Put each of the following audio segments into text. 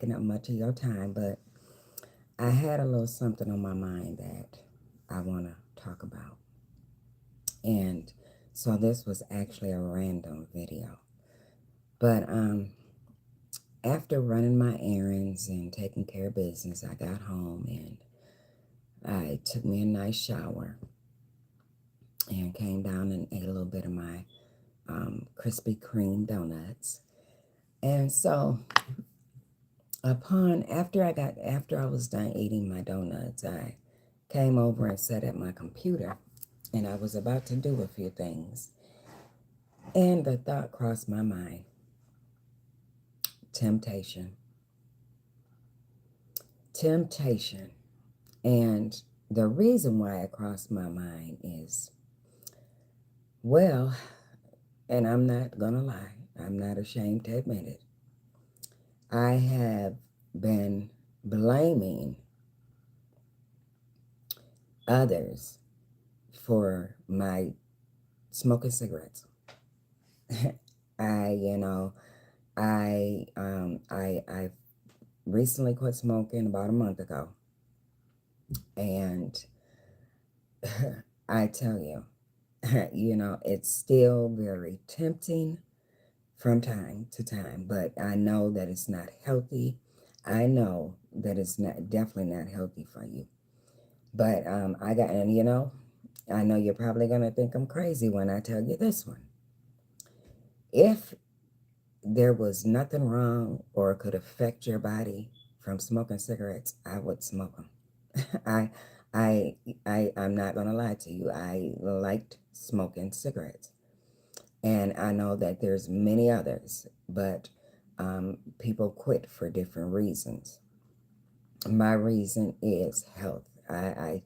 taking up much of your time, but I had a little something on my mind that I want to talk about. And so this was actually a random video. But after running my errands and taking care of business, I got home and I took me a nice shower and came down and ate a little bit of my Krispy Kreme donuts. And so after I was done eating my donuts, I came over and sat at my computer and I was about to do a few things. And the thought crossed my mind, temptation. Temptation. And the reason why it crossed my mind is, well, and I'm not going to lie, I'm not ashamed to admit it. I have been blaming others for my smoking cigarettes. I, you know, I recently quit smoking about a month ago, and I tell you, it's still very tempting from time to time, but I know that it's not healthy. I know that it's not definitely not healthy for you. But I know you're probably gonna think I'm crazy when I tell you this one. If there was nothing wrong or could affect your body from smoking cigarettes, I would smoke them. I, I'm not gonna lie to you. I liked smoking cigarettes, and I know that there's many others, but people quit for different reasons. My reason is health. I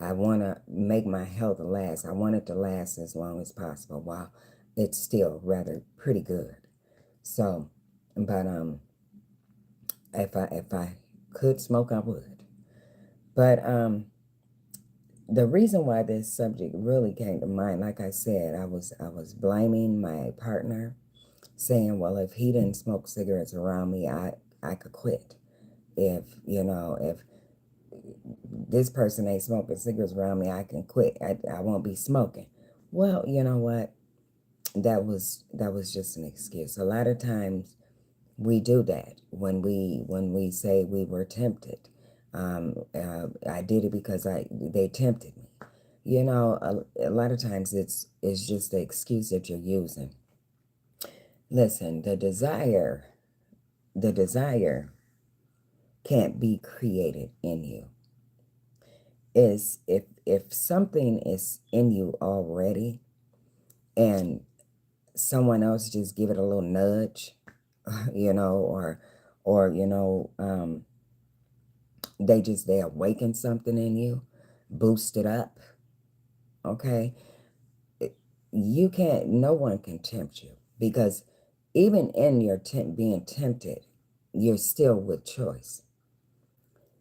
want to make my health last. I want it to last as long as possible while it's still rather pretty good. So, but if I could smoke, I would. But the reason why this subject really came to mind, like I said, I was blaming my partner, saying, well, if he didn't smoke cigarettes around me, I could quit. If this person ain't smoking cigarettes around me, I can quit. I won't be smoking. Well, you know what? That was just an excuse. A lot of times we do that when we say we were tempted. I did it because they tempted me. A lot of times it's just the excuse that you're using. Listen, the desire can't be created in you. Is if something is in you already and someone else just give it a little nudge, or they awaken something in you, boost it up, okay? You can't, no one can tempt you, because even in your being tempted, you're still with choice.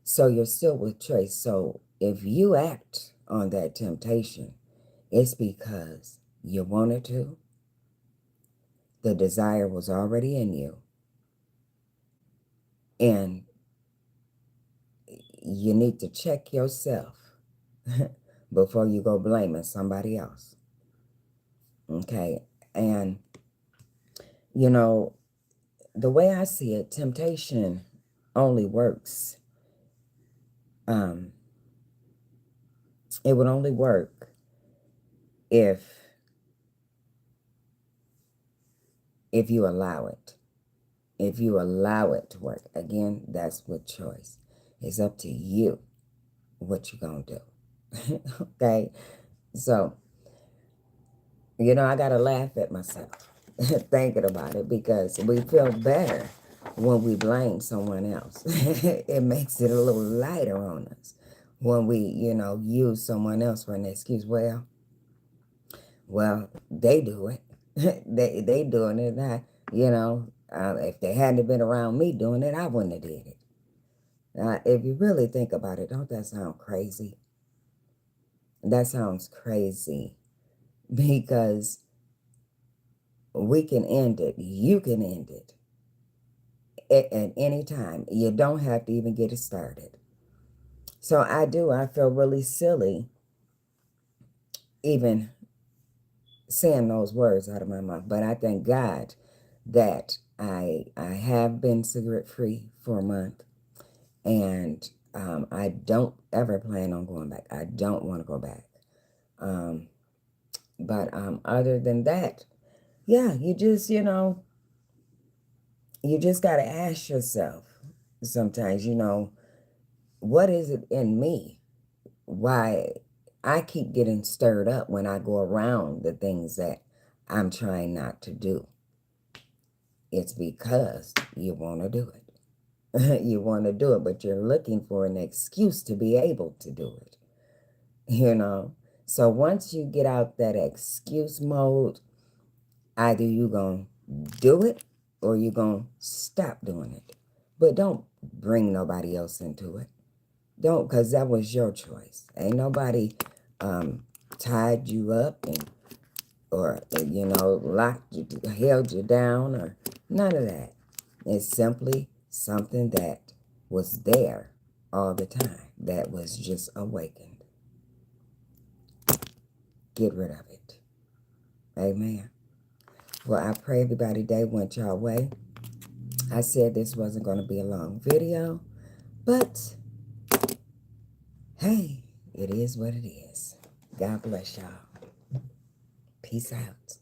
So you're still with choice. So if you act on that temptation, it's because you wanted to, the desire was already in you, and you need to check yourself before you go blaming somebody else. Okay? And, you know, the way I see it, temptation only works. Um, it would only work if you allow it. If you allow it to work. Again, that's with choice. It's up to you what you're going to do. Okay? So, I got to laugh at myself thinking about it, because we feel better when we blame someone else. It makes it a little lighter on us when we, use someone else for an excuse. Well, they do it. They doing it. If they hadn't been around me doing it, I wouldn't have did it. If you really think about it, don't that sound crazy? That sounds crazy, because we can end it. You can end it. at any time. You don't have to even get it started. So I feel really silly even saying those words out of my mouth. But I thank God that I have been cigarette free for a month, and I don't ever plan on going back. I don't want to go back. Um, but other than that, yeah, you just got to ask yourself sometimes, what is it in me? Why I keep getting stirred up when I go around the things that I'm trying not to do. It's because you want to do it. You want to do it, but you're looking for an excuse to be able to do it. So once you get out that excuse mode, either you going to do it or you going to stop doing it. But don't bring nobody else into it. Don't, because that was your choice. Ain't nobody tied you up or locked you, held you down, or none of that. It's simply something that was there all the time, that was just awakened. Get rid of it. Amen. Well, I pray everybody day went your way. I said this wasn't going to be a long video, but hey, it is what it is. God bless y'all. Peace out.